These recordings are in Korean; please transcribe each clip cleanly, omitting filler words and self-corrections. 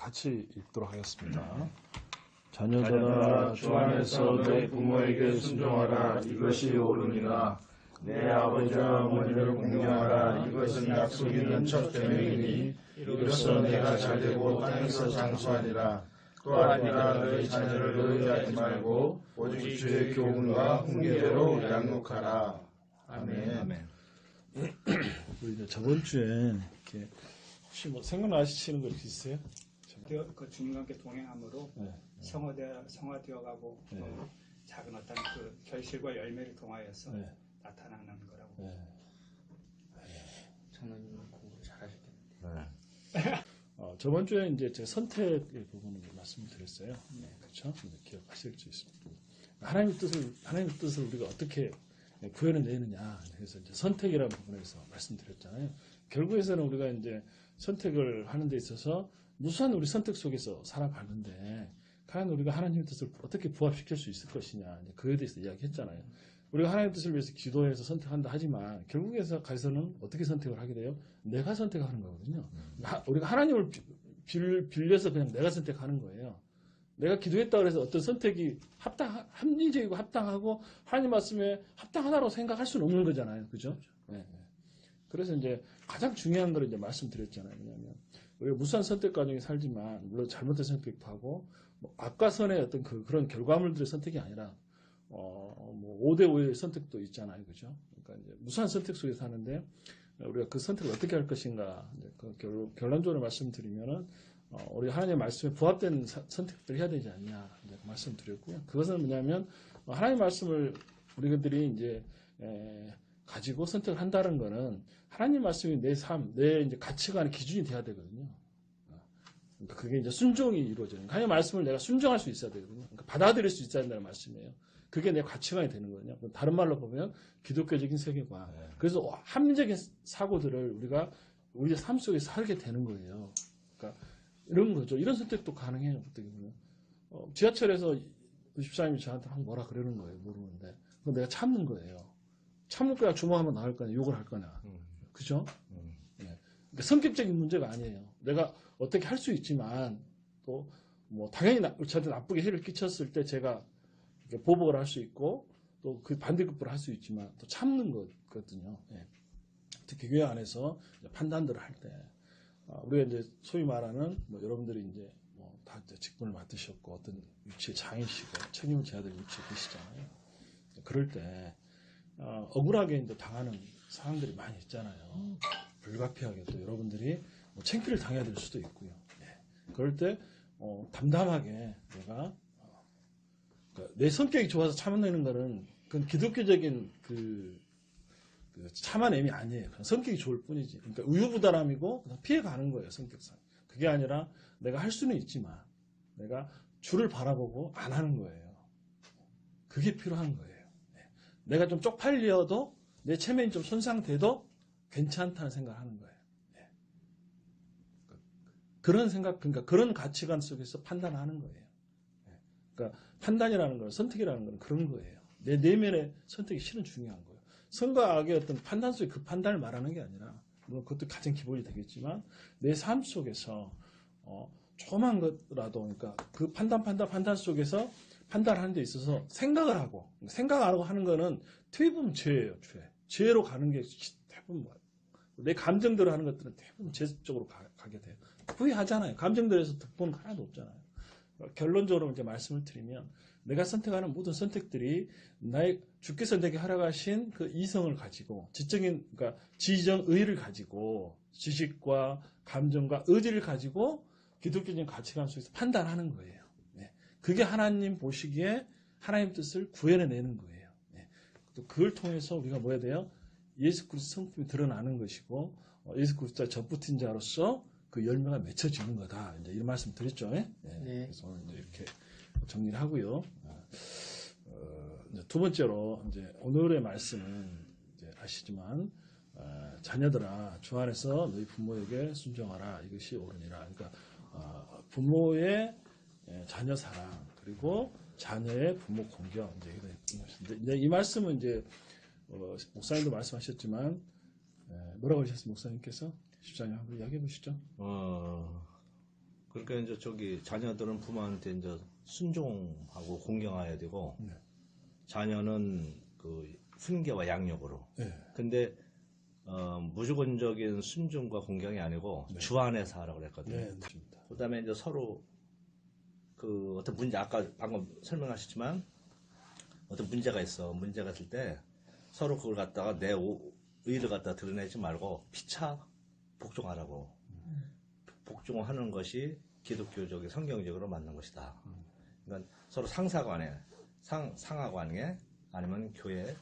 같이 읽도록 하겠습니다. 자녀들아 주 안에서 내 부모에게 순종하라. 이것이 옳으니라. 내 아버지와 어머니를 공경하라. 이것은 약속 있는 첫 계명이니 이로써 내가 잘되고 땅에서 장수하리라. 또 아니라 너희 자녀를 의뢰하지 말고 오직 주의 교훈과 훈계대로 양육하라. 아멘. 우리 이제 저번 주에 이렇게 혹시 뭐 생각나시는 거 있으세요? 그 주님과 함께 동행함으로 성화되어가고 작은 어떤 그 결실과 열매를 통하여서 나타나는 거라고. 장로님은 공부를 잘하셨겠네요. 저번 주에 이제 제 선택의 부분을 말씀드렸어요. 그렇죠? 기억하실 수 있습니다. 하나님의 뜻을 우리가 어떻게 구현해내느냐. 그래서 이제 선택이라는 부분에서 말씀드렸잖아요. 결국에서는 우리가 이제 선택을 하는 데 있어서 무수한 우리 선택 속에서 살아가는데 과연 우리가 하나님의 뜻을 어떻게 부합시킬 수 있을 것이냐. 그거에 대해서 이야기했잖아요. 우리가 하나님의 뜻을 위해서 기도해서 선택한다 하지만 결국에서 가서는 어떻게 선택을 하게 돼요? 내가 선택하는 거거든요. 우리가 하나님을 빌려서 그냥 내가 선택하는 거예요. 내가 기도했다고 해서 어떤 선택이 합리적이고 합당하고 하나님 말씀에 합당하다고 생각할 수는 없는 거잖아요. 그죠? 네. 그래서 이제 가장 중요한 걸 이제 말씀드렸잖아요. 왜냐하면 우리가 무수한 선택 과정에 살지만 물론 잘못된 선택도 하고 뭐 악과 선의 어떤 그런 결과물들의 선택이 아니라 뭐 5대5의 선택도 있잖아요. 그죠? 그러니까 이제 무수한 선택 속에 사는데 우리가 그 선택을 어떻게 할 것인가. 그 결론적으로 말씀드리면은 우리 하나님의 말씀에 부합된 선택들을 해야 되지 않냐. 이제 말씀드렸고요. 그것은 뭐냐면 하나님의 말씀을 우리들이 이제 가지고 선택을 한다는 거는 하나님 말씀이 내 삶, 내 이제 가치관의 기준이 돼야 되거든요. 그러니까 그게 이제 순종이 이루어져요. 하나님 말씀을 내가 순종할 수 있어야 되거든요. 그러니까 받아들일 수 있어야 된다는 말씀이에요. 그게 내 가치관이 되는 거거든요. 다른 말로 보면 기독교적인 세계관. 그래서 합리적인 사고들을 우리가 우리의 삶 속에 살게 되는 거예요. 그러니까 이런 거죠. 이런 선택도 가능해요. 어떻게 보면. 지하철에서 집사님이 저한테 뭐라 그러는 거예요. 모르는데. 그럼 내가 참는 거예요. 참을 거야, 주먹하면 나갈 거냐, 욕을 할 거냐. 그죠? 네. 그러니까 성격적인 문제가 아니에요. 내가 어떻게 할 수 있지만, 또, 뭐, 당연히 저한테 나쁘게 해를 끼쳤을 때 제가 보복을 할 수 있고, 또 그 반대급부를 할 수 있지만, 또 참는 거거든요. 네. 특히 교회 안에서 판단들을 할 때, 우리가 이제 소위 말하는, 뭐, 여러분들이 이제, 뭐, 다 직분을 맡으셨고, 어떤 위치에 장이시고, 책임을 져야 될 위치에 계시잖아요. 그럴 때, 억울하게 이제 당하는 상황들이 많이 있잖아요. 불가피하게 또 여러분들이 뭐 창피를 당해야 될 수도 있고요. 그럴 때 담담하게 내가 그러니까 내 성격이 좋아서 참아내는 거는 그건 기독교적인 그 참아냄이 아니에요. 그냥 성격이 좋을 뿐이지. 그러니까 우유부단함이고 그냥 피해가는 거예요. 성격상. 그게 아니라 내가 할 수는 있지만 내가 주를 바라보고 안 하는 거예요. 그게 필요한 거예요. 내가 좀 쪽팔려도 내 체면이 좀 손상돼도 괜찮다는 생각을 하는 거예요. 그런 생각, 그러니까 그런 가치관 속에서 판단하는 거예요. 그러니까 판단이라는 건, 선택이라는 건 그런 거예요. 내 내면의 선택이 실은 중요한 거예요. 선과 악의 어떤 판단 속에 그 판단을 말하는 게 아니라, 물론 그것도 가장 기본이 되겠지만, 내 삶 속에서, 조그만 것라도, 그러니까 그 판단 속에서 판단하는 데 있어서 생각 안 하고 하는 거는 대부분 죄예요, 죄. 죄로 가는 게 대부분 내 감정대로 하는 것들은 대부분 죄 쪽으로 가게 돼요. 후회하잖아요. 감정대로에서 득보는 하나도 없잖아요. 결론적으로 이제 말씀을 드리면 내가 선택하는 모든 선택들이 주께서 내게 허락하신 그 이성을 가지고 그러니까 지정의를 가지고 지식과 감정과 의지를 가지고 기독교적인 가치관 속에서 판단하는 거예요. 그게 하나님 보시기에 하나님 뜻을 구현해내는 거예요. 또 그걸 통해서 우리가 뭐 해야 돼요? 예수 그리스도 성품이 드러나는 것이고 예수 그리스도의 젖붙은 자로서 그 열매가 맺혀지는 거다. 이제 이런 말씀 드렸죠. 네. 그래서 오늘 이제 이렇게 정리를 하고요. 이제 두 번째로 이제 오늘의 말씀은 이제 아시지만 자녀들아 주 안에서 너희 부모에게 순종하라. 이것이 옳으니라. 그러니까 부모의 자녀 사랑 그리고 자녀의 부모 공경 이제 이 말씀은 이제 목사님도 그러니까 이제 저기 자녀들은 부모한테 이제 순종하고 공경해야 되고 네. 자녀는 그 훈계와 양육으로. 네. 근데 무조건적인 순종과 공경이 아니고 네. 주 안에서 하라고 그랬거든요. 네, 맞습니다. 그다음에 이제 서로 그 어떤 문제 아까 방금 설명하셨지만 어떤 문제가 있어. 문제가 있을 때 서로 그걸 갖다가 내 의를 갖다 드러내지 말고 피차 복종하라고. 복종하는 것이 기독교적인 성경적으로 맞는 것이다. 그러니까 서로 상사 간에 상하 관계 아니면 교회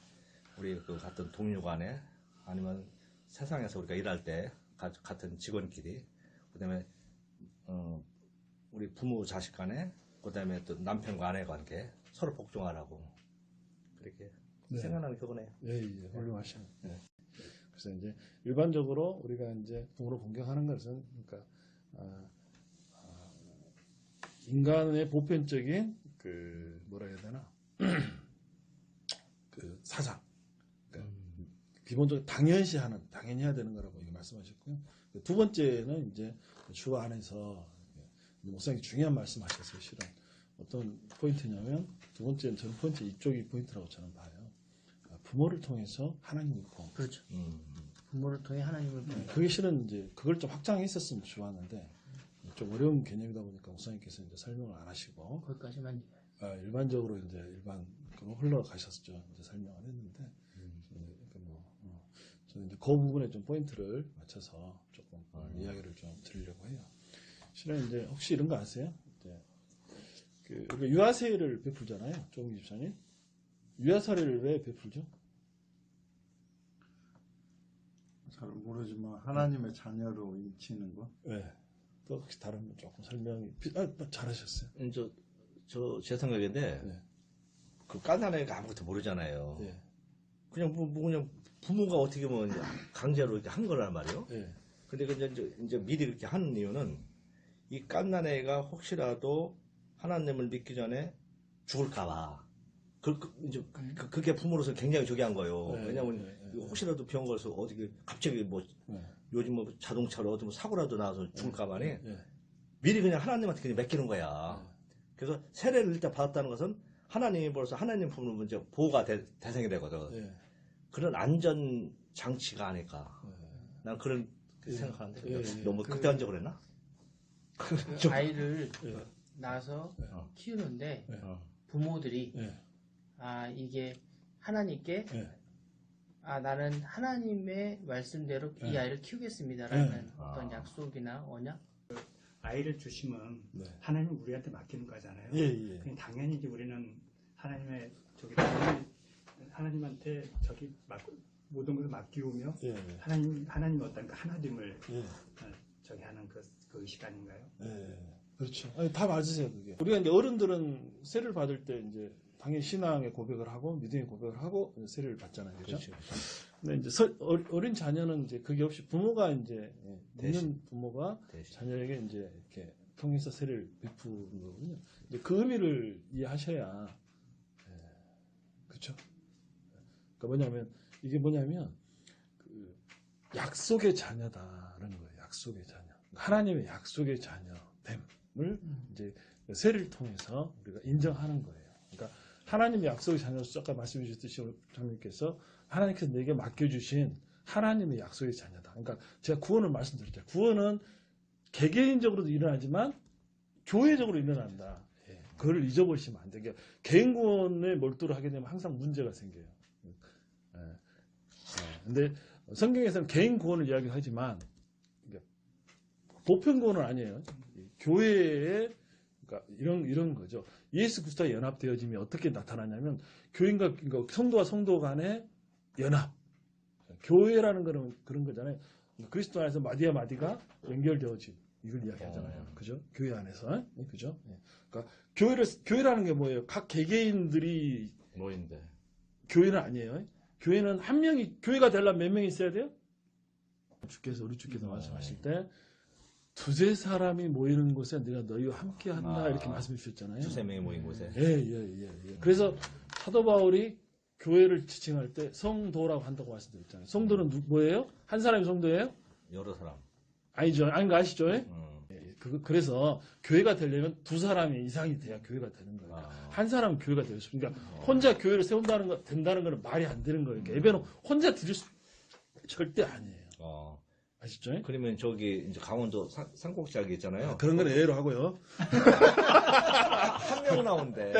우리 그 같은 동료 간에 아니면 세상에서 우리가 일할 때 같은 직원끼리 그다음에 우리 부모 자식 간에 그다음에 또 남편과 아내 관계 서로 복종하라고 그렇게 네. 생각하는 그거네요. 예, 훌륭하시네. 네. 그래서 이제 일반적으로 우리가 이제 부모를 공경하는 것은 그러니까 인간의 보편적인 그 뭐라 해야 되나 그 사상, 그러니까 기본적으로 당연히 해야 되는 거라고 말씀하셨고요. 두 번째는 이제 주 안에서 목사님이 중요한 말씀하셨어요. 실은 어떤 포인트냐면 두 번째는 저는 포인트 이쪽이 포인트라고 저는 봐요. 부모를 통해서 하나님을 보. 그렇죠. 부모를 통해 하나님을 보는. 그게 실은 이제 그걸 좀 확장했었으면 좋았는데 좀 어려운 개념이다 보니까 목사님께서 이제 설명을 안 하시고 거기까지만. 일반적으로 이제 일반으로 흘러가셨죠. 이제 설명을 했는데 저는 이제 그 부분에 좀 포인트를 맞춰서 조금 이야기를 좀 드리려고 해요. 실은 이제 혹시 이런 거 아세요? 이제 우리가 유아세를 베풀잖아요. 조홍기 집사님. 유아세를 왜 베풀죠? 잘 모르지만 하나님의 자녀로 인치는 거. 네. 또 혹시 다른 분 조금 설명이 잘하셨어요. 제 생각인데 네. 그 깐난 애가 아무것도 모르잖아요. 네. 그냥 그냥 부모가 어떻게 보면 이제 강제로 이렇게 한 거란 말이에요. 네. 근데 이제 미리 그렇게 하는 이유는 이 깐난 애가 혹시라도 하나님을 믿기 전에 죽을까봐. 그게 부모로서 굉장히 중요한 거예요. 네, 왜냐면 네. 혹시라도 병 걸려서 어디 갑자기 뭐 요즘 뭐 자동차로 어디 뭐 사고라도 나서 죽을까봐니 미리 그냥 하나님한테 그냥 맡기는 거야. 그래서 세례를 일단 받았다는 것은 하나님이 벌써 하나님 품으로 이제 보호가 대상이 되거든. 그런 안전 장치가 아닐까. 난 그런 생각하는데 너무 극단적으로 했나? 그 아이를 낳아서 키우는데 부모들이 이게 하나님께 나는 하나님의 말씀대로 이 아이를 키우겠습니다라는 어떤 약속이나 언약. 아이를 주시면 하나님 우리한테 맡기는 거잖아요. 그냥 당연히 이제 우리는 하나님의 하나님한테 모든 것을 맡기우며 하나님 어떤 그 하나됨을 하는 그 의식 아닌가요? 그렇죠. 아니, 다 맞으세요, 그게. 우리가 이제 어른들은 세를 받을 때 이제 당연히 신앙의 고백을 하고 믿음의 고백을 하고 세를 받잖아요. 그렇죠? 근데 이제 어린 자녀는 이제 그게 없이 부모가 이제 믿는 부모가 대신. 자녀에게 이제 이렇게 통해서 세를 베푸는 거거든요. 이제 그 의미를 이해하셔야 그렇죠. 그러니까 이게 뭐냐면 그 약속의 자녀다라는 거예요. 약속의 자녀. 하나님의 약속의 자녀됨을 이제 세를 통해서 우리가 인정하는 거예요. 그러니까 하나님의 약속의 자녀로서 아까 말씀해 주셨듯이 장로님께서 하나님께서 내게 맡겨주신 하나님의 약속의 자녀다. 그러니까 제가 구원을 말씀드렸죠. 구원은 개개인적으로도 일어나지만 교회적으로 일어난다. 그걸 잊어버리시면 안 돼요. 그러니까 개인 구원에 몰두를 하게 되면 항상 문제가 생겨요. 근데 성경에서는 개인 구원을 이야기하지만 보편 구원은 아니에요. 교회에 그러니까 이런 거죠. 예수 그리스도와 연합되어짐이 어떻게 나타나냐면 교인과 그러니까 성도와 성도 간의 연합. 교회라는 거는 그런 거잖아요. 그리스도 안에서 마디와 마디가 연결되어짐. 이걸 이야기하잖아요. 그죠? 교회 안에서. 그죠? 그러니까 교회라는 게 뭐예요? 각 개개인들이 뭐인데? 교회는 아니에요. 교회는 한 명이 교회가 되려면 몇 명이 있어야 돼요? 우리 주께서 말씀하실 때 두세 사람이 모이는 곳에 내가 너희와 함께 한다 이렇게 말씀해 주셨잖아요. 두세 명이 모인 곳에. 예. 그래서 사도 바울이 교회를 지칭할 때 성도라고 한다고 말씀드렸잖아요. 성도는 뭐예요? 한 사람이 성도예요? 여러 사람. 아니죠. 아닌 거 아시죠? 그래서 교회가 되려면 두 사람이 이상이 돼야 교회가 되는 거예요. 아. 한 사람은 교회가 될 수, 그러니까 혼자 교회를 된다는 거는 말이 안 되는 거예요. 그러니까 예배는 혼자 드릴 수 절대 아니에요. 아시죠? 그러면 저기 이제 강원도 산꼭지하기 있잖아요. 그런 건 예로 하고요. 한 명 나온대.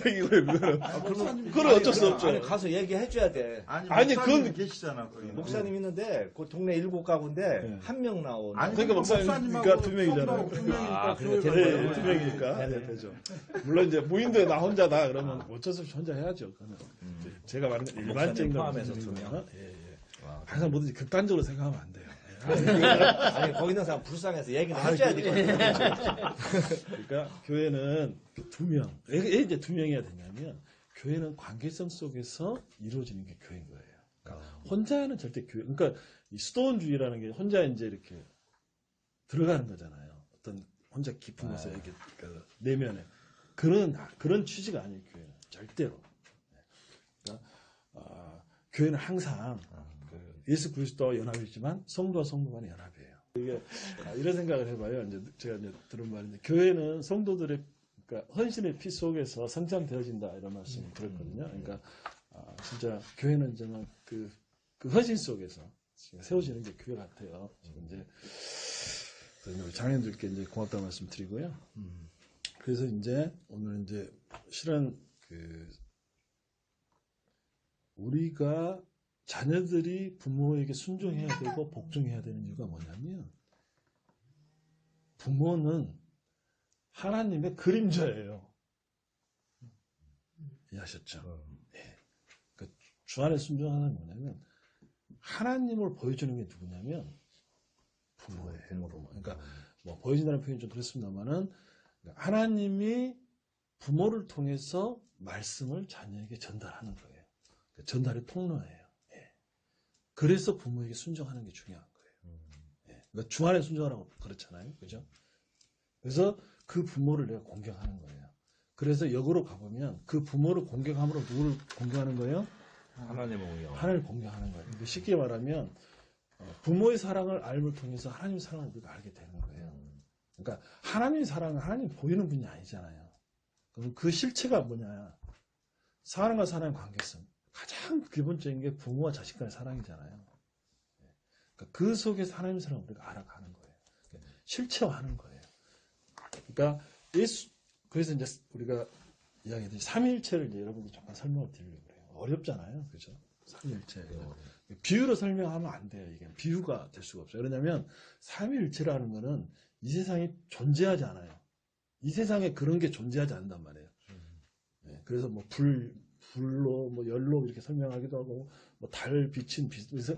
땡이고요. 그건 어쩔 수 없죠. 아니, 가서 얘기해줘야 돼. 아니 그건 계시잖아. 거기. 목사님 있는데 그 동네 7가구인데 한 명 나온. 아니 그러니까 목사님이니까 두 명이잖아요. 두 명이니까 아, 교회 그러니까 가면 네, 두 명이니까 되죠. 물론 이제 무인도에 나 혼자다 그러면 어쩔 수 없이 혼자 해야죠. 그거는 제가 말하는 건 일반적인 포함해서 거. 두 명? 항상 뭐든지 극단적으로 생각하면 안 돼요. 아니 거기 있는 사람 불쌍해서 얘기는 해줘야 되거든요. 그러니까 교회는 두 명. 왜 이제 두 명이야 되냐면 교회는 관계성 속에서 이루어지는 게 교회인 거예요. 그러니까 혼자는 절대 교회. 그러니까 이 수도원주의라는 게 혼자 이제 이렇게 들어가는 거잖아요. 어떤 혼자 깊은 곳에 이렇게 그 내면에 그런 취지가 아니에요. 교회는 절대로. 그러니까 교회는 항상 예수 그리스도와 연합이지만 성도와 성도 간의 연합이에요. 이게 이런 생각을 해봐요. 이제 제가 이제 들은 말인데 교회는 성도들의 그러니까 헌신의 피 속에서 성장되어진다 이런 말씀을 들었거든요. 그러니까 진짜 교회는 정말 그 헌신 속에서 세워지는 게 교회 같아요. 지금 이제 우리 장인들께 이제 고맙다는 말씀 드리고요. 그래서 이제 오늘 이제 실은 우리가 자녀들이 부모에게 순종해야 되고 복종해야 되는 이유가 뭐냐면 부모는 하나님의 그림자예요. 이해하셨죠? 네. 그러니까 주 안에 순종하는 건 뭐냐면 하나님을 보여주는 게 누구냐면 부모예요. 그러니까 뭐 보여준다는 표현이 좀 그렇습니다만은 하나님이 부모를 통해서 말씀을 자녀에게 전달하는 거예요. 그러니까 전달의 통로예요. 그래서 부모에게 순종하는 게 중요한 거예요. 그러니까 주 안에 순종하라고 그렇잖아요. 그죠? 그래서 그 부모를 내가 공경하는 거예요. 그래서 역으로 가보면 그 부모를 공경함으로 누구를 공경하는 거예요? 하나님을 공경하는 거예요. 그러니까 쉽게 말하면 부모의 사랑을 알을 통해서 하나님의 사랑을 우리가 알게 되는 거예요. 그러니까 하나님의 사랑은 하나님 보이는 분이 아니잖아요. 그럼 그 실체가 뭐냐? 사랑과 사랑의 관계성. 가장 기본적인 게 부모와 자식 간의 사랑이잖아요. 그러니까 그 속에서 하나님의 사랑을 우리가 알아가는 거예요. 실체화하는 거예요. 그러니까 그래서 이제 우리가 이야기했듯이 삼위일체를 이제 여러분들 잠깐 설명을 드리려고 그래요. 어렵잖아요. 그죠? 삼위일체. 비유로 설명하면 안 돼요. 이게 비유가 될 수가 없어요. 왜냐하면 삼위일체라는 거는 이 세상에 존재하지 않아요. 이 세상에 그런 게 존재하지 않는단 말이에요. 그래서 뭐 불로, 뭐 열로 이렇게 설명하기도 하고, 뭐 달 비친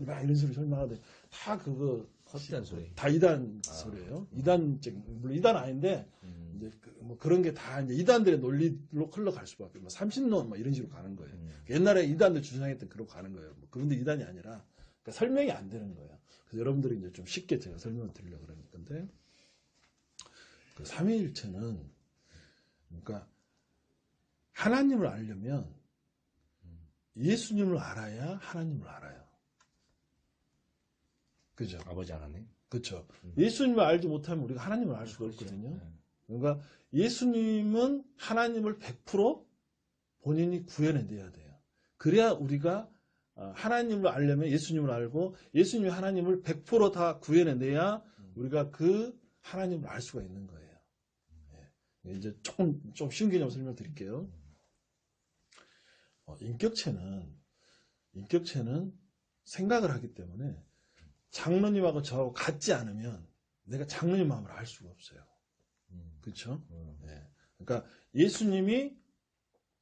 막 이런 소리 설명하는데 다 그거 헛된 소리. 다 이단 소리예요. 이단적인 물론 이단 아닌데 이제 뭐 그런 게 다 이제 이단들의 논리로 흘러갈 수밖에. 뭐 삼신론 뭐 이런 식으로 가는 거예요. 옛날에 이단들 주장했던 그런 가는 거예요. 뭐 그런데 이단이 아니라 그러니까 설명이 안 되는 거예요. 그래서 여러분들이 이제 좀 쉽게 제가 설명을 드리려고 그러는 건데 그 삼위일체는 그러니까 하나님을 알려면 예수님을 알아야 하나님을 알아요. 그죠? 아버지 하나님. 그렇죠. 예수님을 알지 못하면 우리가 하나님을 알 수가 없거든요. 그러니까 예수님은 하나님을 100% 본인이 구현해내야 돼요. 그래야 우리가 하나님을 알려면 예수님을 알고 예수님이 하나님을 100% 다 구현해내야 우리가 그 하나님을 알 수가 있는 거예요. 이제 좀 쉬운 개념 설명드릴게요. 인격체는 생각을 하기 때문에 장로님하고 저하고 같지 않으면 내가 장로님 마음을 알 수가 없어요. 그렇죠? 네. 그러니까 예수님이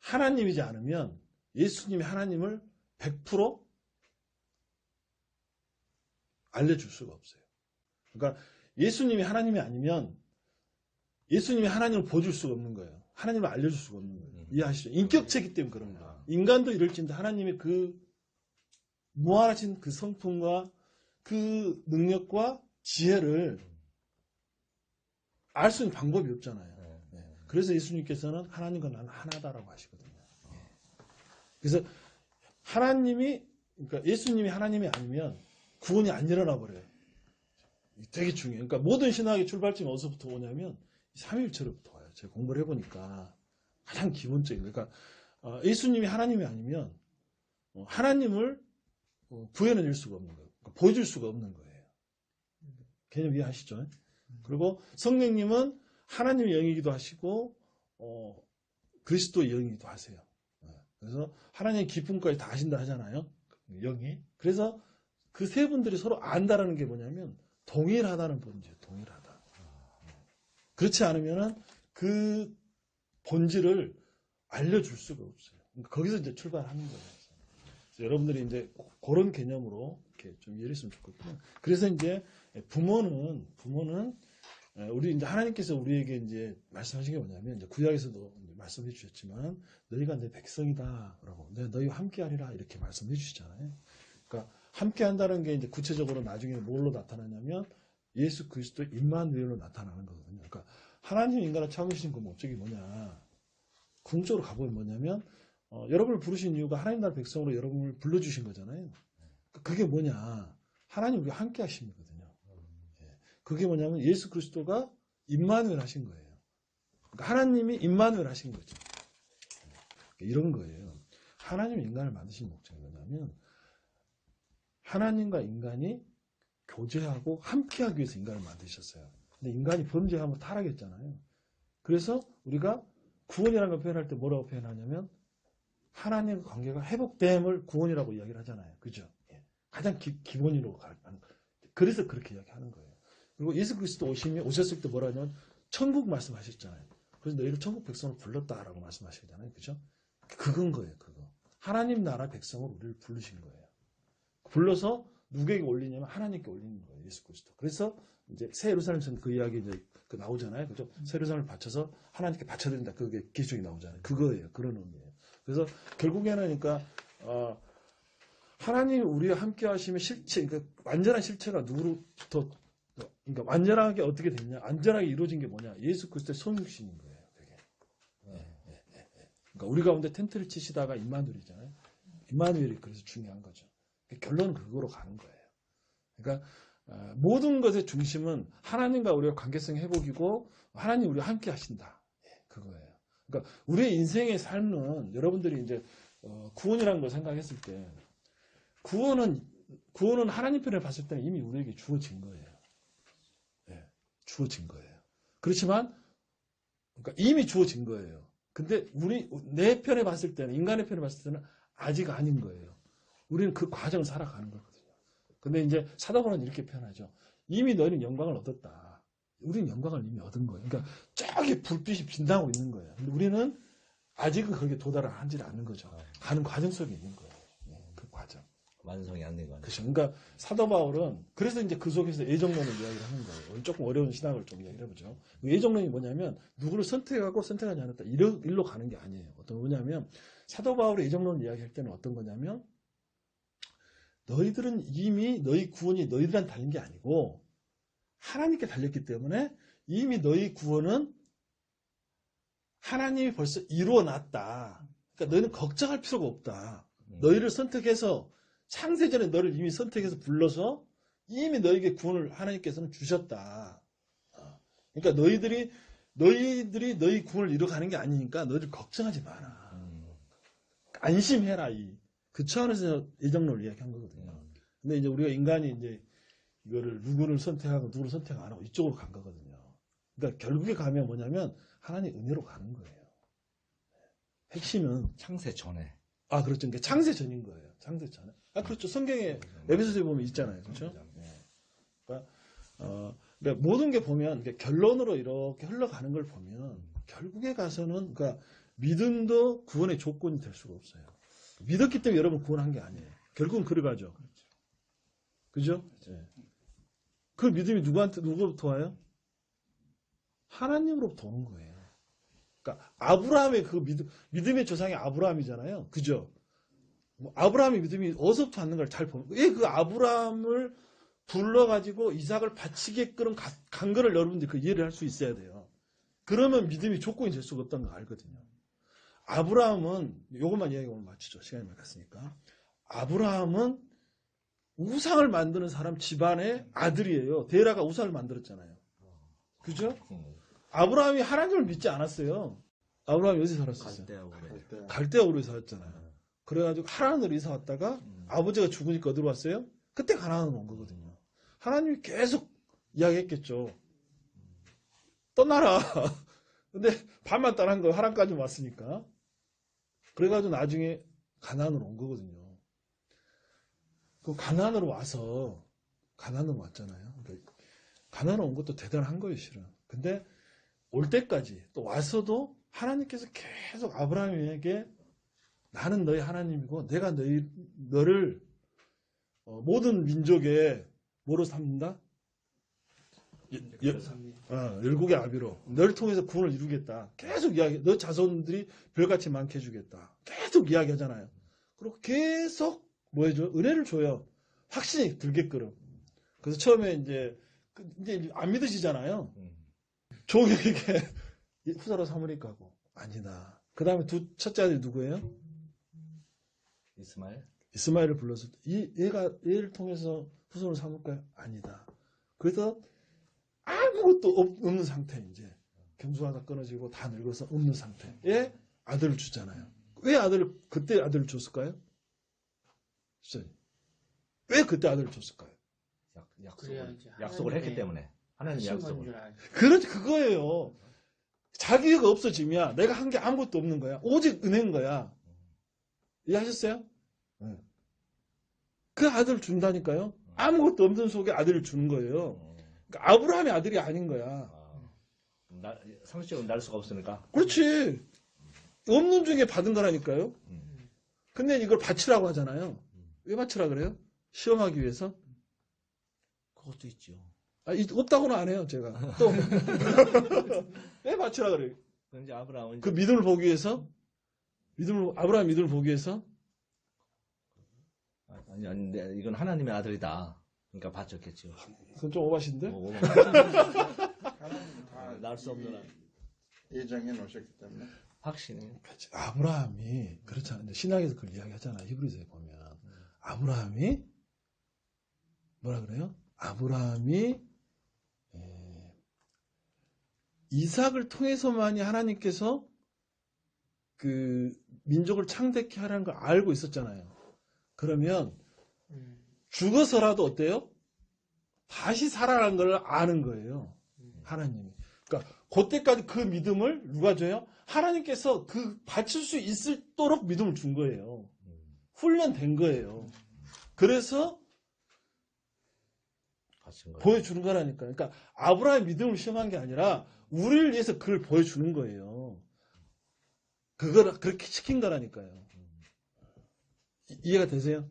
하나님이지 않으면 예수님이 하나님을 100% 알려줄 수가 없어요. 그러니까 예수님이 하나님이 아니면 예수님이 하나님을 보여줄 수가 없는 거예요. 하나님을 알려줄 수가 없는 거예요. 이해하시죠? 인격체이기 때문에 그런 거예요. 인간도 이럴지인데 하나님의 그 무한하신 그 성품과 그 능력과 지혜를 알 수 있는 방법이 없잖아요. 네. 그래서 예수님께서는 하나님과 나는 하나다라고 하시거든요. 그래서 그러니까 예수님이 하나님이 아니면 구원이 안 일어나 버려요. 되게 중요해요. 그러니까 모든 신학의 출발점이 어디서부터 오냐면 삼위일체로부터 와요. 제가 공부를 해보니까 가장 기본적인, 그러니까 예수님이 하나님이 아니면 하나님을 구현해낼 수가 없는 거예요. 그러니까 보여줄 수가 없는 거예요. 개념 이해하시죠? 그리고 성령님은 하나님의 영이기도 하시고 그리스도의 영이기도 하세요. 그래서 하나님의 기쁨까지 다 하신다 하잖아요. 영이. 그래서 그 세 분들이 서로 안다라는 게 뭐냐면 동일하다는 본질이에요. 동일하다. 그렇지 않으면은 그 본질을 알려줄 수가 없어요. 그러니까 거기서 이제 출발하는 거예요. 그래서 여러분들이 이제 그런 개념으로 이렇게 좀 이해했으면 좋겠고요. 그래서 이제 부모는 우리 이제 하나님께서 우리에게 이제 말씀하신 게 뭐냐면 이제 구약에서도 이제 말씀해 주셨지만 너희가 내 백성이다라고 내가 너희와 함께하리라 이렇게 말씀해 주시잖아요. 그러니까 함께한다는 게 이제 구체적으로 나중에 뭘로 나타나냐면 예수 그리스도 임마누엘로 나타나는 거거든요. 그러니까 하나님 인간을 창조하신 그 목적이 뭐냐? 궁극적으로 가보면 뭐냐면 여러분을 부르신 이유가 하나님 나라 백성으로 여러분을 불러주신 거잖아요. 그게 뭐냐? 하나님 우리와 함께 하신 거거든요. 그게 뭐냐면 예수 그리스도가 임마누엘 하신 거예요. 그러니까 하나님이 임마누엘 하신 거죠. 이런 거예요. 하나님이 인간을 만드신 목적이 뭐냐면 하나님과 인간이 교제하고 함께하기 위해서 인간을 만드셨어요. 근데 인간이 범죄하면 타락했잖아요. 그래서 우리가 구원이라는 걸 표현할 때 뭐라고 표현하냐면 하나님과 관계가 회복됨을 구원이라고 이야기를 하잖아요. 그죠? 가장 기본으로 가는 거예요. 그래서 그렇게 이야기하는 거예요. 그리고 예수 그리스도 오셨을 때 뭐라 하냐면 천국 말씀하셨잖아요. 그래서 너희를 천국 백성으로 불렀다라고 말씀하시잖아요. 그죠? 그건 거예요. 그거. 하나님 나라 백성으로 우리를 부르신 거예요. 불러서 누구에게 올리냐면 하나님께 올리는 거예요. 예수 그리스도. 그래서 이제 새 예루살렘에서는 그 이야기 이제 나오잖아요. 그죠? 새 예루살렘을 바쳐서 하나님께 바쳐야 된다. 그게 기적이 나오잖아요. 그거예요. 그런 의미예요. 그래서 결국에는 그러니까 하나님이 우리와 함께 하시면 실체, 그러니까 완전한 실체가 누구로부터 그러니까 완전하게 어떻게 됐냐? 완전하게 이루어진 게 뭐냐? 예수 그리스도의 성육신인 거예요. 그게. 그러니까 우리 가운데 텐트를 치시다가 임마누엘이잖아요. 임마누엘이 그래서 중요한 거죠. 결론은 그거로 가는 거예요. 그러니까 모든 것의 중심은 하나님과 우리가 관계성 회복이고 하나님 우리와 함께 하신다. 그거예요. 그러니까 우리의 인생의 삶은 여러분들이 이제 구원이라는 걸 생각했을 때 구원은 하나님 편에 봤을 때는 이미 우리에게 주어진 거예요. 주어진 거예요. 그렇지만 그러니까 이미 주어진 거예요. 근데 내 편에 봤을 때는 인간의 편에 봤을 때는 아직 아닌 거예요. 우리는 그 과정을 살아가는 거거든요. 근데 이제 사도 바울은 이렇게 표현하죠. 이미 너희는 영광을 얻었다. 우리는 영광을 이미 얻은 거예요. 그러니까 저기 불빛이 빛나고 있는 거예요. 근데 우리는 아직은 거기에 도달하지 않는 거죠. 가는 과정 속에 있는 거예요. 그 과정. 완성이 안 된 거예요. 그렇죠. 그러니까 사도 바울은 그래서 이제 그 속에서 애정론을 이야기를 하는 거예요. 조금 어려운 신학을 좀 이야기를 해보죠. 애정론이 뭐냐면 누구를 선택하고 선택하지 않았다. 일로 가는 게 아니에요. 뭐냐면 사도 바울의 애정론을 이야기할 때는 어떤 거냐면 너희들은 이미 너희 구원이 너희들한테 달린 게 아니고 하나님께 달렸기 때문에 이미 너희 구원은 하나님이 벌써 이루어놨다. 그러니까 너희는 걱정할 필요가 없다. 너희를 선택해서 창세전에 너를 이미 선택해서 불러서 이미 너에게 구원을 하나님께서는 주셨다. 그러니까 너희들이 너희 구원을 이루어가는 게 아니니까 너희들 걱정하지 마라. 안심해라. 그 차원에서 예정론을 이야기한 거거든요. 근데 이제 우리가 인간이 이제 이거를 누구를 선택하고 누구를 선택 안 하고 이쪽으로 간 거거든요. 그러니까 결국에 가면 뭐냐면 하나님 은혜로 가는 거예요. 핵심은 창세 전에. 그렇죠. 그러니까 창세 전인 거예요. 창세 전에. 그렇죠. 성경에 에베소서에 보면 있잖아요. 그렇죠? 그러니까 모든 게 보면 결론으로 이렇게 흘러가는 걸 보면 결국에 가서는 그러니까 믿음도 구원의 조건이 될 수가 없어요. 믿었기 때문에 여러분 구원한 게 아니에요. 결국은 그래가죠. 그죠? 네. 그 믿음이 누구로부터 와요? 하나님으로부터 오는 거예요. 그러니까 아브라함의 그 믿음의 조상이 아브라함이잖아요. 그죠? 아브라함의 믿음이 어디서부터 왔는 걸 잘 보는 거예요. 그 아브라함을 불러가지고 이삭을 바치게끔 간 거를 여러분들이 그 이해를 할 수 있어야 돼요. 그러면 믿음이 조건이 될 수가 없다는 걸 알거든요. 아브라함은, 요것만 이야기 오늘 마치죠. 시간이 많았으니까. 아브라함은 우상을 만드는 사람 집안의 아들이에요. 데라가 우상을 만들었잖아요. 그죠? 아브라함이 하나님을 믿지 않았어요. 아브라함이 어디서 살았었어요? 갈대아 우르에 살았잖아요. 그래가지고 하란으로 이사 왔다가 아버지가 죽으니까 어디로 왔어요? 그때 가나안으로 온 거거든요. 하나님이 계속 이야기했겠죠. 떠나라. 근데 반만 떠난 거예요. 하란까지 왔으니까. 그래가지고 나중에 가나안으로 온 거거든요. 그 가나안으로 와서 가나안으로 왔잖아요. 그러니까 가나안으로 온 것도 대단한 거예요, 실은. 근데 올 때까지 또 와서도 하나님께서 계속 아브라함에게 나는 너희 하나님이고 내가 너를 모든 민족의 뭐로 삼는다? 열국의 아비로 너를 통해서 구원을 이루겠다. 계속 이야기. 너 자손들이 별같이 많게 해주겠다. 계속 이야기하잖아요. 그리고 계속 뭐 해줘? 은혜를 줘요. 확신이 들게끔. 그래서 처음에 이제 안 믿으시잖아요. 종에게 후사로 삼으니까 하고 아니다. 그 다음에 첫째 아들이 누구예요? 이스마엘을 불러서 얘를 통해서 후손을 삼을까요? 아니다. 그래서 아무것도 없는 상태 이제 경수하다 끊어지고 다 늙어서 없는 상태에 아들을 주잖아요. 왜 그때 아들을 줬을까요? 왜 그때 아들을 줬을까요? 약속을 했기 때문에. 하나님 약속을. 그렇지, 그거예요. 자기가 없어지면 내가 한 게 아무것도 없는 거야. 오직 은혜인 거야. 이해하셨어요? 네. 그 아들을 준다니까요. 아무것도 없는 속에 아들을 주는 거예요. 그러니까 아브라함의 아들이 아닌 거야. 상식적으로 날 수가 없으니까. 그렇지. 없는 중에 받은 거라니까요. 근데 이걸 바치라고 하잖아요. 왜 바치라 그래요? 시험하기 위해서? 그것도 있죠. 없다고는 안 해요, 제가. 또. 왜 바치라 그래요? 이제 아브라함은 그 믿음을 보기 위해서? 아브라함 믿음을 보기 위해서? 아니, 이건 하나님의 아들이다. 그러니까 바쳤겠죠. 그건 좀 오바신데? 날 수 없는 예정해 놓으셨기 때문에. 확신이. 아브라함이, 그렇잖아요. 신학에서 그걸 이야기하잖아요. 히브리서에 보면. 아브라함이, 뭐라 그래요? 아브라함이, 이삭을 통해서만이 하나님께서 그 민족을 창대케 하라는 걸 알고 있었잖아요. 그러면 죽어서라도 어때요? 다시 살아나는 걸 아는 거예요. 하나님이. 그러니까 그때까지 그 믿음을 누가 줘요? 하나님께서 바칠 수 있도록 믿음을 준 거예요. 훈련된 거예요. 그래서 보여주는 거라니까요. 그러니까 아브라함의 믿음을 시험한 게 아니라 우리를 위해서 그걸 보여주는 거예요. 그걸 그렇게 시킨 거라니까요. 이해가 되세요?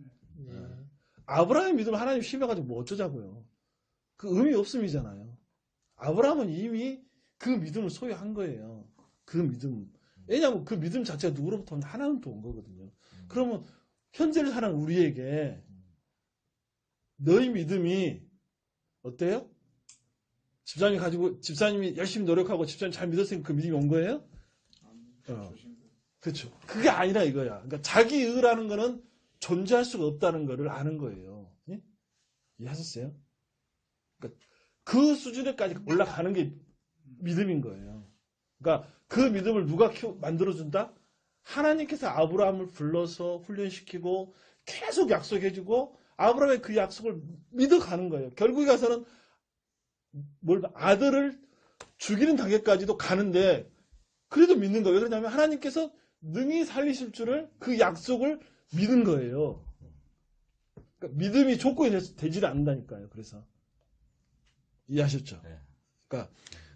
아브라함의 믿음을 하나님 시험해가지고 뭐 어쩌자고요. 그 의미 없음이잖아요. 아브라함은 이미 그 믿음을 소유한 거예요. 그 믿음. 왜냐하면 그 믿음 자체가 누구로부터 하나님부터 온 거거든요. 그러면 현재를 사는 우리에게 너희 믿음이 어때요? 집사님이 열심히 노력하고 집사님 잘 믿었으니까 그 믿음이 온 거예요? 그렇죠. 그게 아니라 이거야. 그러니까 자기 의라는 거는 존재할 수가 없다는 거를 아는 거예요. 예? 이해하셨어요? 그러니까 그 수준에까지 올라가는 게 믿음인 거예요. 그러니까 그 믿음을 누가 만들어준다? 하나님께서 아브라함을 불러서 훈련시키고 계속 약속해주고 아브라함의 그 약속을 믿어가는 거예요. 결국에 가서는 아들을 죽이는 단계까지도 가는데 그래도 믿는 거예요. 왜 그러냐면 하나님께서 능히 살리실 줄을 그 약속을 믿은 거예요. 그러니까 믿음이 조건이 되지를 않는다니까요. 그래서 이해하셨죠? 네. 그러니까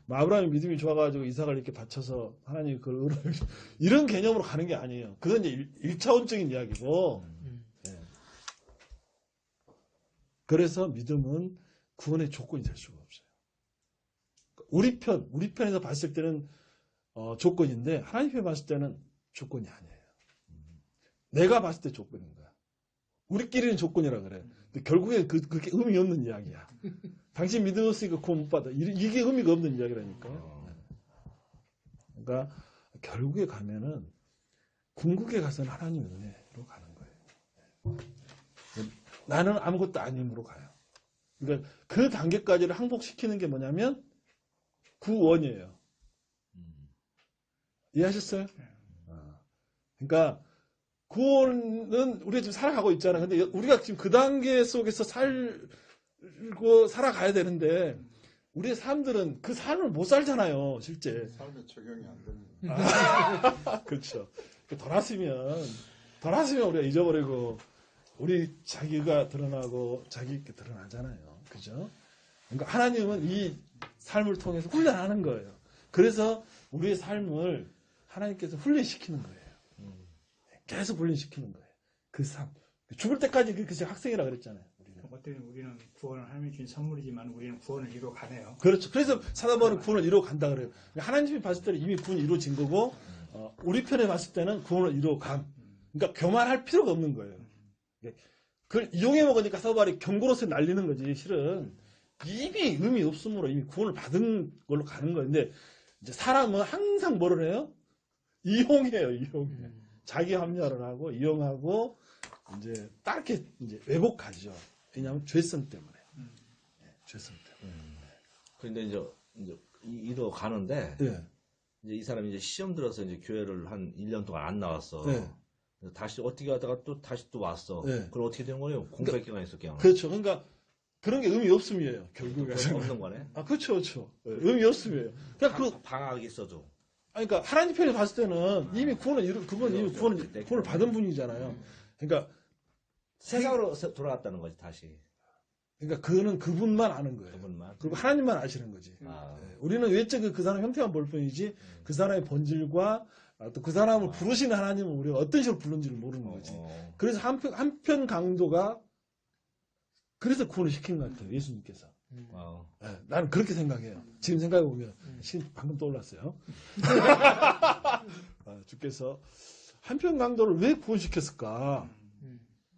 아브라함이 믿음이 좋아가지고 이삭을 이렇게 바쳐서 하나님이 그걸 이런 개념으로 가는 게 아니에요. 그건 이제 1차원적인 이야기고. 네. 그래서 믿음은 구원의 조건이 될 수가 없어요. 우리 편에서 봤을 때는 조건인데 하나님 편에 봤을 때는 조건이 아니에요. 내가 봤을 때 조건인 거야. 우리끼리는 조건이라 그래. 근데 결국에 그렇게 의미 없는 이야기야. 당신 믿었으니까 구원 못 받아. 이게 의미가 없는 이야기라니까요. 그러니까 결국에 가면은 궁극에 가서는 하나님의 은혜로 가는 거예요. 나는 아무것도 아님으로 가요. 그러니까 그 단계까지를 항복시키는 게 뭐냐면 구원이에요. 이해하셨어요? 그러니까 구원은 우리가 지금 살아가고 있잖아요. 근데 우리가 지금 그 단계 속에서 살고 살아가야 되는데 우리의 삶들은 그 삶을 못 살잖아요. 실제. 삶에 적용이 안 되는 거예요. 그렇죠. 더 났으면 우리가 잊어버리고 우리 자기가 드러나고 자기께 드러나잖아요. 그죠? 그러니까 하나님은 이 삶을 통해서 훈련하는 거예요. 그래서 우리의 삶을 하나님께서 훈련시키는 거예요. 계속 훈련시키는 거예요. 그 삶. 죽을 때까지 그 학생이라 그랬잖아요. 어떻게 우리는 구원을 하나님이 준 선물이지만 우리는 구원을 이루어 가네요. 그렇죠. 그래서 사도바울은 구원을 이루어 간다 그래요. 하나님이 봤을 때는 이미 구원이 이루어진 거고 우리 편에 봤을 때는 구원을 이루어 감. 그러니까 교만할 필요가 없는 거예요. 그걸 이용해 먹으니까 사도바울이 경고로서 날리는 거지. 실은 이미 의미 없으므로 이미 구원을 받은 걸로 가는 거예요. 근데 이제 사람은 항상 뭐를 해요? 이용해요. 이용해. 자기 합리화를 하고 이용하고 이제 딱히 이제 왜곡하죠. 왜냐하면 죄성 때문에. 죄성 때문에. 그런데 이제 이로 가는데 네. 이제 이 사람이 이제 시험 들어서 이제 교회를 한 1년 동안 안 나왔어. 네. 그래서 다시 어떻게 하다가 또 다시 또 왔어. 네. 그럼 어떻게 된 거예요? 공백 기간 있었겠 그렇죠. 그러니까 그런 게 의미 없음이에요. 결국에. 없는 거네. 아, 그렇죠, 그렇죠. 의미 없음이에요. 그냥 그 방학이 있어도. 그러니까 하나님 편에 봤을 때는 이미 그건 이미 구원을 받은 분이잖아요. 그러니까 세상으로 돌아갔다는 거지 다시. 그러니까 그거는 그분만 아는 거예요. 그분만. 그리고 하나님만 아시는 거지. 아. 네. 우리는 외적 그 사람 형태만 볼 뿐이지 그 사람의 본질과 또 그 사람을 부르시는 하나님은 우리가 어떤 식으로 부르는지를 모르는 거지. 그래서 한편 강도가 그래서 구원을 시킨 것 같아요. 예수님께서. 네, 나는 그렇게 생각해요. 지금 생각해보면 방금 떠올랐어요. 주께서 한편 강도를 왜 구원시켰을까?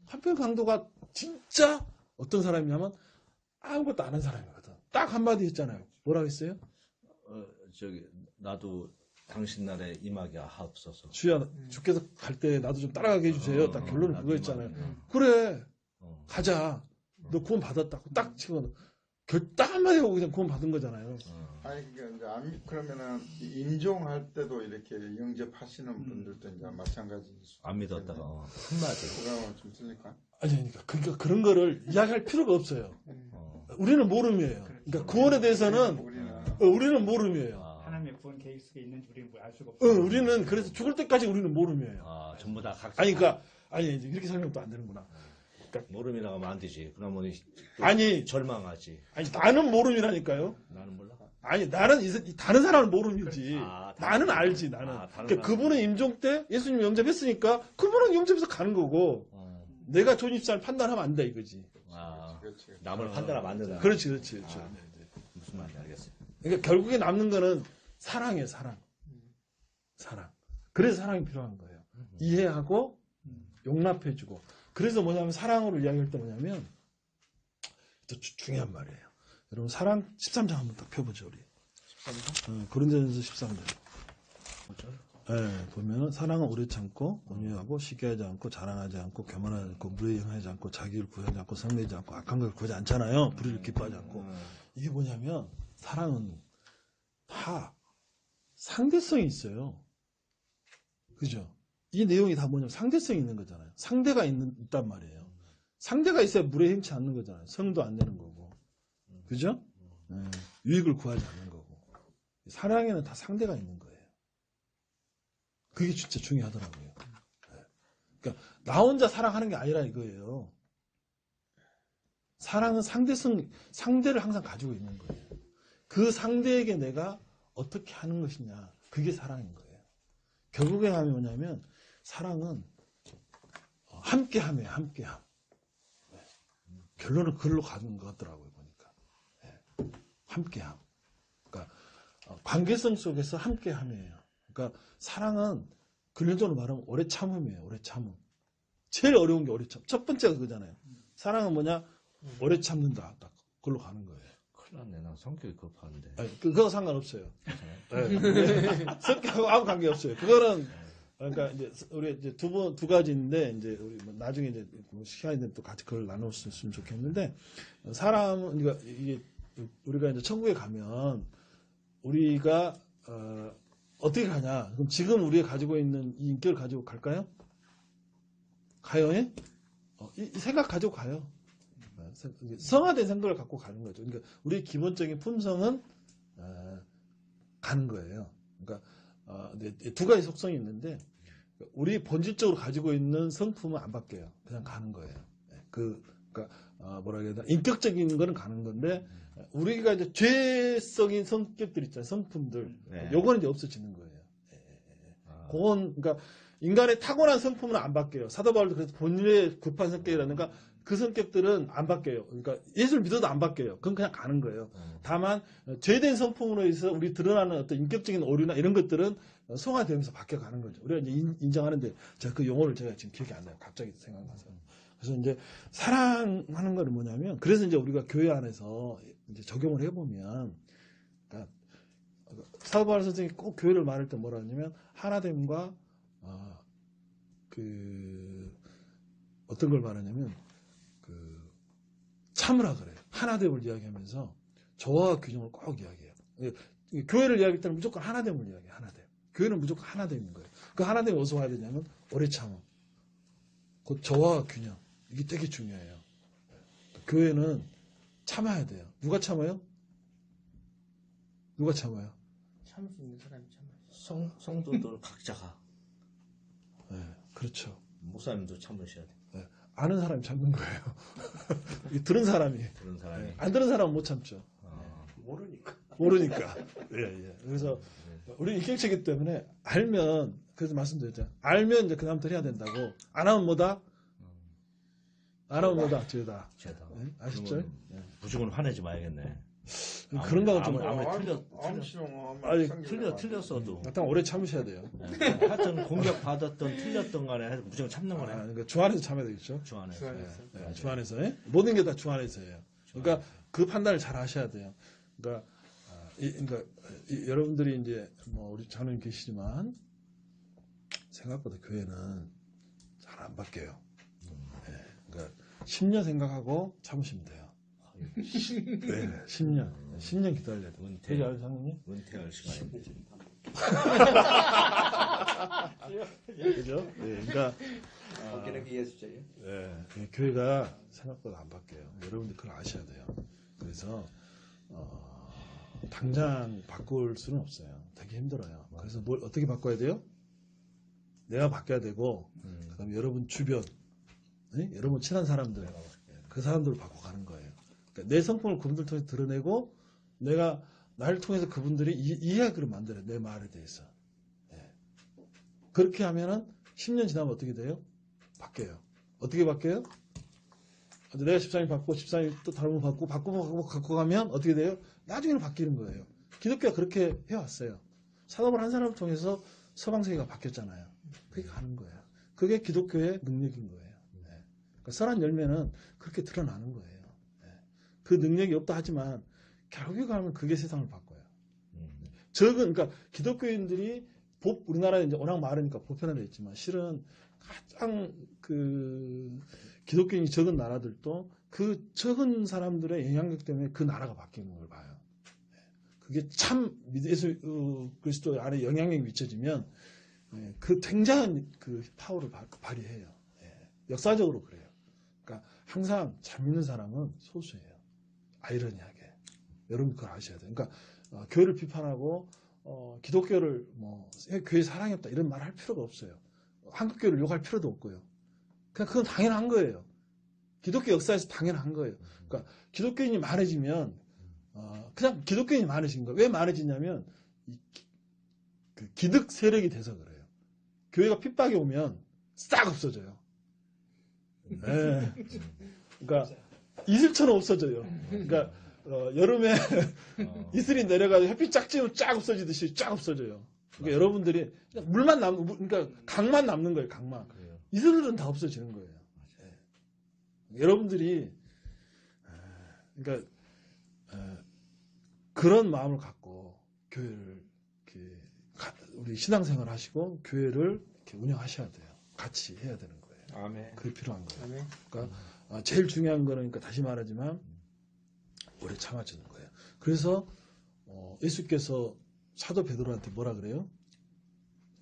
한편 강도가 진짜 어떤 사람이냐면 아무것도 안 한 사람이거든. 딱 한마디 했잖아요. 뭐라고 했어요? 나도 당신 나라에 임하게 하옵소서. 주야, 주께서 갈 때 나도 좀 따라가게 해주세요. 딱 결론은 그거였잖아요. 그래, 가자. 너 구원 받았다고 딱 치고 딱 한마디 하고 그냥 구원 받은 거잖아요. 아니 그러니까 이제 그러면은 인종할 때도 이렇게 영접하시는 분들도 이제 마찬가지. 안 믿었다가 한마디. 그러면 좀 틀릴까? 아니, 그러니까 그런 거를 이야기할 필요가 없어요. 우리는 모름이에요. 그러니까 구원에 대해서는 우리는 모름이에요. 하나님의 구원 계획 속에 있는지 우리는 알 수가 없어요. 우리는 그래서 죽을 때까지 우리는 모름이에요. 전부 다 각자. 아니, 그러니까 아니 이렇게 설명도 안 되는구나. 모름이라고 하면 안 되지. 그러면 아니 절망하지. 아니 나는 모름이라니까요. 나는 몰라. 아니 나는 다른 사람은 모름이지. 나는 알지 나는. 그러니까 그분은 임종 때 예수님 영접했으니까 그분은 영접해서 가는 거고 내가 존입사를 판단하면 안 돼 이거지. 그렇지. 남을 판단하면 안 된다. 그렇지. 네. 무슨 말인지 알겠어요. 그러니까 결국에 남는 거는 사랑이에요, 사랑. 그래서 사랑이 필요한 거예요. 이해하고 용납해주고. 그래서 뭐냐면 사랑으로 이야기할 때 뭐냐면 또 중요한 말이에요. 여러분 사랑 13장 한번 딱 펴보죠 우리. 13장? 고린도전서 13장. 네, 보면은 사랑은 오래 참고 온유하고 시기하지 않고 자랑하지 않고 교만하지 않고 무례행하지 않고 자기를 구하지 않고 성내지 않고 악한 걸 구하지 않잖아요. 불의를 기뻐하지 않고. 이게 뭐냐면 사랑은 다 상대성이 있어요. 그죠? 이 내용이 다 뭐냐면 상대성이 있는 거잖아요. 상대가 있단 말이에요. 상대가 있어야 무례행치 않는 거잖아요. 성도 안 내는 거고. 그죠? 유익을 구하지 않는 거고. 사랑에는 다 상대가 있는 거예요. 그게 진짜 중요하더라고요. 그러니까 나 혼자 사랑하는 게 아니라 이거예요. 사랑은 상대를 항상 가지고 있는 거예요. 그 상대에게 내가 어떻게 하는 것이냐. 그게 사랑인 거예요. 결국에 하면 뭐냐면 사랑은 함께함이에요. 함께함. 결론은 그걸로 가는 것 같더라고요. 보니까. 함께함. 그러니까 관계성 속에서 함께함이에요. 그러니까 사랑은 근본적으로 말하면 오래 참음이에요. 오래 참음. 제일 어려운 게 오래 참. 첫 번째가 그거잖아요. 사랑은 뭐냐? 오래 참는다. 딱 그걸로 가는 거예요. 큰일 났네. 난 성격이 급한데. 아니, 그거 상관없어요. 네. 성격하고 아무 관계없어요. 그거는 그러니까 이제 우리 이제 두 가지인데 이제 우리 뭐 나중에 이제 뭐 시간이 되면 또 같이 그걸 나눴으면 좋겠는데 사람은 그러니까 이게 우리가 이제 천국에 가면 우리가 어떻게 가냐? 그럼 지금 우리가 가지고 있는 이 인격을 가지고 갈까요? 가요? 예? 이 생각 가지고 가요. 성화된 생각을 갖고 가는 거죠. 그러니까 우리 기본적인 품성은 가는 거예요. 그러니까 두 가지 속성이 있는데 우리 본질적으로 가지고 있는 성품은 안 바뀌어요. 그냥 가는 거예요. 그러니까 뭐라 해야 되나 인격적인 거는 가는 건데 우리가 이제 죄성인 성격들 있잖아요. 성품들. 네. 요거는 이제 없어지는 거예요. 그건 그러니까 인간의 타고난 성품은 안 바뀌어요. 사도 바울도 그래서 본인의 급한 성격이라든가 그 성격들은 안 바뀌어요. 그러니까 예수를 믿어도 안 바뀌어요. 그건 그냥 가는 거예요. 다만 죄된 성품으로 해서 우리 드러나는 어떤 인격적인 오류나 이런 것들은 성화되면서 바뀌어가는 거죠. 우리가 이제 인정하는데 제가 그 용어를 제가 지금 기억이 안 나요. 갑자기 생각나서. 그래서 이제 사랑하는 거는 뭐냐면 그래서 이제 우리가 교회 안에서 이제 적용을 해보면 그러니까 사도 바울 선생님이 꼭 교회를 말할 때 뭐라 하냐면 하나됨과 어떤 걸 말하냐면 참으라 그래요. 하나됨을 이야기하면서 저와 균형을 꼭 이야기해요. 교회를 이야기할 때는 무조건 하나됨을 이야기해요. 하나됨. 교회는 무조건 하나됨인 거예요. 그 하나됨이 어디서 와야 되냐면 오래 참음. 그 저와 균형. 이게 되게 중요해요. 교회는 참아야 돼요. 누가 참아요? 누가 참아요? 참을 수 있는 사람이 참아요. 성도들 각자가. 네, 그렇죠. 목사님도 참으셔야 돼요. 네, 아는 사람이 참는 거예요. 들은 사람이. 그런 사람이. 안 들은 사람은 못 참죠. 모르니까. 예. 그래서 우리 인격체이기 때문에 알면 그래서 말씀드렸잖아요. 알면 이제 그 다음부터 해야 된다고. 안 하면 뭐다? 안 하면 뭐다? 죄다. 죄다. 네? 아시죠? 네. 무조건 화내지 마야겠네. 그런 거는 좀 틀렸어도. 일단 오래 참으셔야 돼요. 하여튼 공격 받았던 틀렸던 간에 무조건 참는 거네. 그러니까 주 안에서 참아야 되겠죠. 주 안에서. 네, 주 안에서. 예? 모든 게 다 주 안에서예요. 그러니까 그 판단을 잘 하셔야 돼요. 그러니까 여러분들이 이제 뭐 우리 장로님 계시지만 생각보다 교회는 잘 안 바뀌어요. 네, 그러니까 10년 생각하고 참으시면 돼요. 네, 10년 기다려야 돼요. 은퇴할 장로님? 은퇴할 시간인데. 그죠? 네, 그러니까 교회가 생각보다 안 바뀌어요. 여러분들 그걸 아셔야 돼요. 그래서 당장 바꿀 수는 없어요. 되게 힘들어요. 그래서 뭘 어떻게 바꿔야 돼요? 내가 바뀌어야 되고 그다음에 여러분 주변, 네? 여러분 친한 사람들, 그 사람들을 바꿔가는 거예요. 그러니까 내 성품을 그분들 통해서 드러내고 내가 나를 통해서 그분들이 이해하기로 만들어요. 내 말에 대해서. 네. 그렇게 하면은 10년 지나면 어떻게 돼요? 바뀌어요. 어떻게 바뀌어요? 내가 집사님 바꾸고 집사님 또 다른 분 바꾸고 가면 어떻게 돼요? 나중에는 바뀌는 거예요. 기독교가 그렇게 해왔어요. 사도를 한 사람을 통해서 서방세계가 바뀌었잖아요. 그게 가는 거예요. 그게 기독교의 능력인 거예요. 네. 그러니까 선한 열매는 그렇게 드러나는 거예요. 네. 그 능력이 없다 하지만 결국에 가면 그게 세상을 바꿔요. 그러니까 기독교인들이 우리나라에 이제 워낙 많으니까 보편화되어 있지만 실은 가장 기독교인이 적은 나라들도 그 적은 사람들의 영향력 때문에 그 나라가 바뀌는 걸 봐요. 그게 참 예수 그리스도 안에 영향력이 미쳐지면 그 굉장한 그 파워를 발휘해요. 역사적으로 그래요. 그러니까 항상 잘 믿는 사람은 소수예요. 아이러니하게. 여러분 그걸 아셔야 돼요. 그러니까 교회를 비판하고 기독교를 교회 사랑이 없다 이런 말 할 필요가 없어요. 한국 교회를 욕할 필요도 없고요. 그냥 그건 당연한 거예요. 기독교 역사에서 당연한 거예요. 그러니까 기독교인이 많아지면 그냥 기독교인이 많아진 거예요. 왜 많아지냐면 그 기득 세력이 돼서 그래요. 교회가 핍박이 오면 싹 없어져요. 네. 그러니까 이슬처럼 없어져요. 그러니까 여름에 이슬이 내려가서 햇빛 쫙 쬐면 쫙 없어지듯이 쫙 없어져요. 그러니까 여러분들이 물만 그러니까 강만 남는 거예요. 강만. 이슬은 다 없어지는 거예요. 여러분들이 그러니까 그런 마음을 갖고 교회를 우리 신앙생활 하시고 교회를 이렇게 운영하셔야 돼요. 같이 해야 되는 거예요. 아멘. 그게 필요한 거예요. 아멘. 그러니까 제일 중요한 거는 그러니까 다시 말하지만 오래 참아주는 거예요. 그래서 예수께서 사도 베드로한테 뭐라 그래요?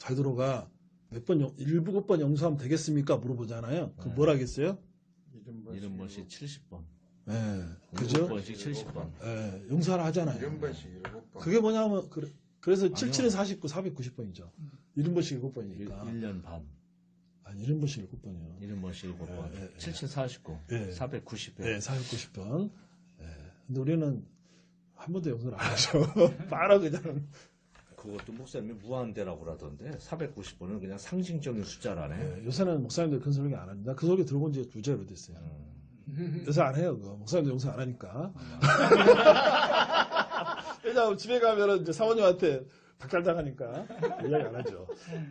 베드로가 몇 번, 7번 용서하면 되겠습니까? 물어보잖아요. 그 뭐라 하겠어요? 이런 번씩 70번. 예, 그죠? 7번씩 70번. 예, 용서하라 하잖아요. 7번. 그게 뭐냐면, 그래서 77은 49, 490번이죠. 70번씩 7번이니까. 1년 반. 아니, 70번씩 7번이요. 1번씩 7번. 예, 예. 77, 49. 예. 490회. 예, 490번. 예. 근데 우리는 한 번도 용서를 안 하죠. 바로 그냥. 그것도 목사님이 무한대라고 그러던데 490번은 그냥 상징적인 숫자라네. 예, 요새는 목사님들 그런 설교 안 합니다. 그 설교 들어본 지 2주째로 됐어요. 요새 안 해요, 그거. 목사님들 용서 안 하니까. 왜냐하면 집에 가면은 이제 사모님한테 박살당하니까 이야기 안 하죠.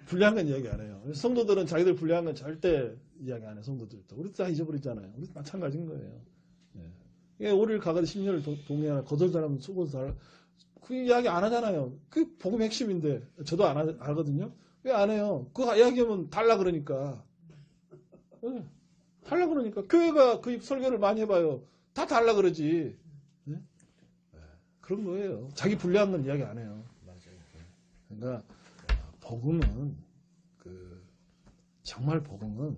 불리한 건 이야기 안 해요. 성도들은 자기들 불리한 건 절대 이야기 안 해요, 성도들도. 우리도 다 잊어버리잖아요. 우리도 마찬가지인 거예요. 예. 오리를 가가지고 10년을 동행하라, 거절사람은 수고살. 그 이야기 안 하잖아요. 그 복음 핵심인데. 저도 안 하거든요. 왜 안 해요? 그거 이야기하면 달라 그러니까. 네. 달라 그러니까. 교회가 그 설교를 많이 해봐요. 다 달라 그러지. 네? 네. 그런 거예요. 자기 불리한 건 이야기 안 해요. 맞아요. 그러니까 복음은 정말 복음은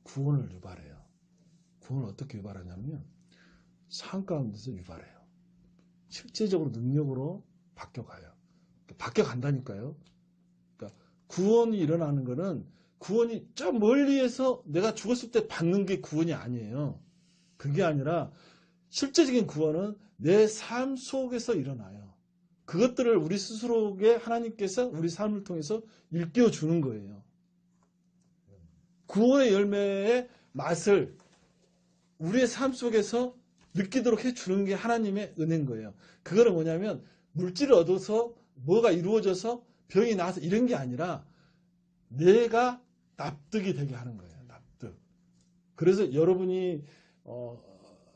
구원을 유발해요. 구원을 어떻게 유발하냐면 삶 가운데서 유발해요. 실제적으로 능력으로 바뀌어가요. 바뀌어간다니까요. 그러니까 구원이 일어나는 거는 구원이 저 멀리에서 내가 죽었을 때 받는 게 구원이 아니에요. 그게 아니라 실제적인 구원은 내 삶 속에서 일어나요. 그것들을 우리 스스로에게 하나님께서 우리 삶을 통해서 일깨워 주는 거예요. 구원의 열매의 맛을 우리의 삶 속에서 느끼도록 해주는 게 하나님의 은혜인 거예요. 그거는 뭐냐면 물질을 얻어서 뭐가 이루어져서 병이 나서 이런 게 아니라 내가 납득이 되게 하는 거예요. 납득. 그래서 여러분이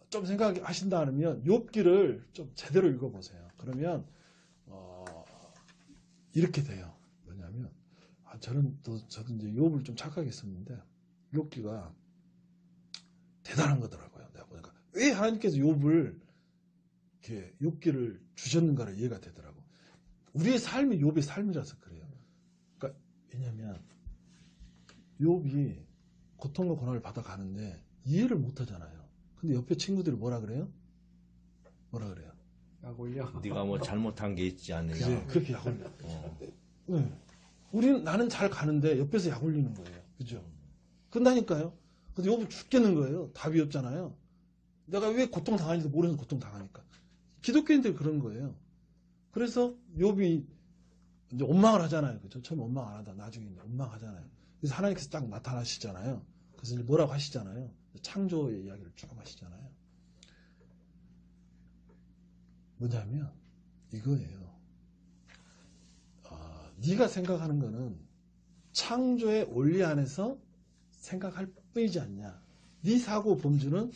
좀 생각하신다 하면 욥기를 좀 제대로 읽어보세요. 그러면 이렇게 돼요. 뭐냐면 저도 이제 욥을 좀 착하게 썼는데 욥기가 대단한 거더라고요. 내가 보니까 왜 하나님께서 욥을 이렇게 욥기를 주셨는가를 이해가 되더라고. 우리의 삶이 욥의 삶이라서 그래요. 그러니까 왜냐하면 욥이 고통과 고난을 받아가는데 이해를 못하잖아요. 근데 옆에 친구들이 뭐라 그래요? 뭐라 그래요? 약 올려. 네가 뭐 잘못한 게 있지 않느냐. 그래, 그렇게 약 올려. 네. 우리는 나는 잘 가는데 옆에서 약 올리는 거예요. 그죠? 그런다니까요. 근데 욥은 죽겠는 거예요. 답이 없잖아요. 내가 왜 고통당하는지도 모르면서 고통당하니까. 기독교인들이 그런 거예요. 그래서 욥이 이제 원망을 하잖아요. 그죠? 처음에 원망 안 하다 나중에 이제 원망하잖아요. 그래서 하나님께서 딱 나타나시잖아요. 그래서 이제 뭐라고 하시잖아요. 창조의 이야기를 쭉 하시잖아요. 뭐냐면 이거예요. 네가 생각하는 거는 창조의 원리 안에서 생각할 뿐이지 않냐. 네 사고 범주는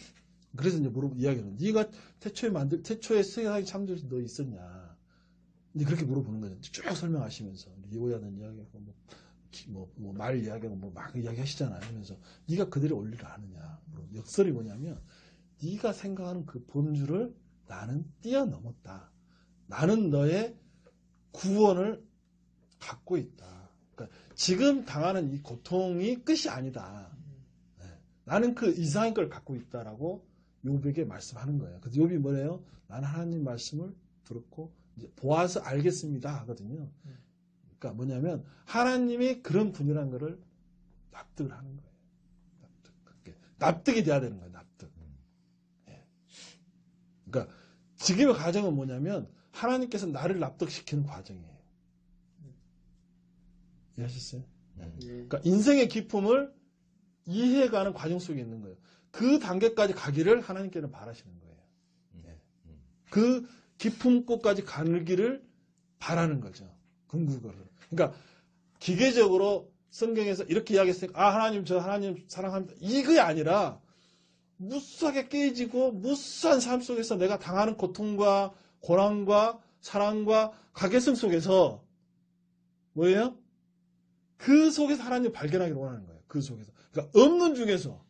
그래서 이제 이야기는 네가 태초에 세상이 창조에서 너 있었냐. 이제 그렇게 물어보는 거죠. 쭉 설명하시면서 리오야는 이야기하고 말 이야기하고 막 이야기하시잖아요. 그러면서 네가 그들의 원리를 아느냐. 역설이 뭐냐면 네가 생각하는 그 범주를 나는 뛰어넘었다. 나는 너의 구원을 갖고 있다. 그러니까 지금 당하는 이 고통이 끝이 아니다. 네. 나는 그 이상의 걸 갖고 있다라고 욥에게 말씀하는 거예요. 그래서 욥이 뭐래요? 나는 하나님 말씀을 들었고 이제 보아서 알겠습니다 하거든요. 그러니까 뭐냐면 하나님이 그런 분이라는 것을 납득을 하는 거예요. 납득이 돼야 되는 거예요. 납득. 네. 그러니까 지금의 과정은 뭐냐면 하나님께서 나를 납득시키는 과정이에요. 이해하셨어요? 그러니까 인생의 기쁨을 이해해가는 과정 속에 있는 거예요. 그 단계까지 가기를 하나님께는 바라시는 거예요. 네. 그 깊은 곳까지 가기를 바라는 거죠. 궁극으로. 그러니까 기계적으로 성경에서 이렇게 이야기했으니까 하나님 저 하나님 사랑합니다. 이게 아니라 무수하게 깨지고 무수한 삶 속에서 내가 당하는 고통과 고난과 사랑과 가계성 속에서 뭐예요? 그 속에서 하나님을 발견하기를 원하는 거예요. 그 속에서. 그러니까 없는 중에서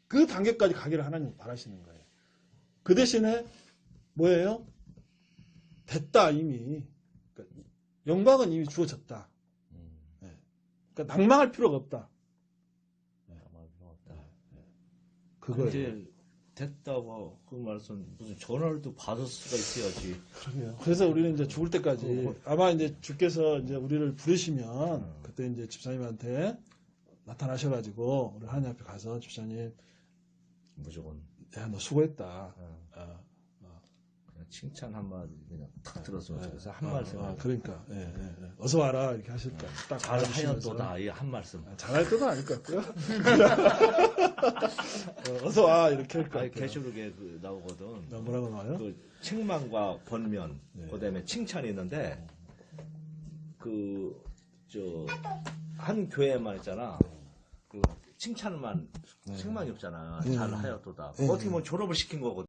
그 단계까지 가기를 하나님 바라시는 거예요. 그 대신에 뭐예요? 됐다 이미. 그러니까 영광은 이미 주어졌다. 네. 그러니까 낭망할 필요가 없다. 그거예요. 이제 됐다고 그 말씀 무슨 전화를 받을 수가 있어야지. 그러네요. 그래서 우리는 이제 죽을 때까지 아마 이제 주께서 이제 우리를 부르시면 그때 이제 집사님한테 나타나셔가지고 우리 하나님 앞에 가서 집사님 무조건 야 너 수고했다. 그냥 칭찬 한마디 그냥 탁 들었으면 좋겠어. 한 말씀. 그러니까 어서 와라 이렇게 하실 때 딱 잘하였도다 이 한 말씀. 잘할 때도 아닐 것 같고요. 어서 와 이렇게 할 것 아니, 같아요. 게시록에 그 나오거든. 뭐라고 나와요? 그 책망과 권면, 그다음에 칭찬이 있는데 그 저 한 교회만 있잖아. 그 칭찬만 책망이 없잖아. 잘하였도다. 어떻게 보면 졸업을 시킨 거거든.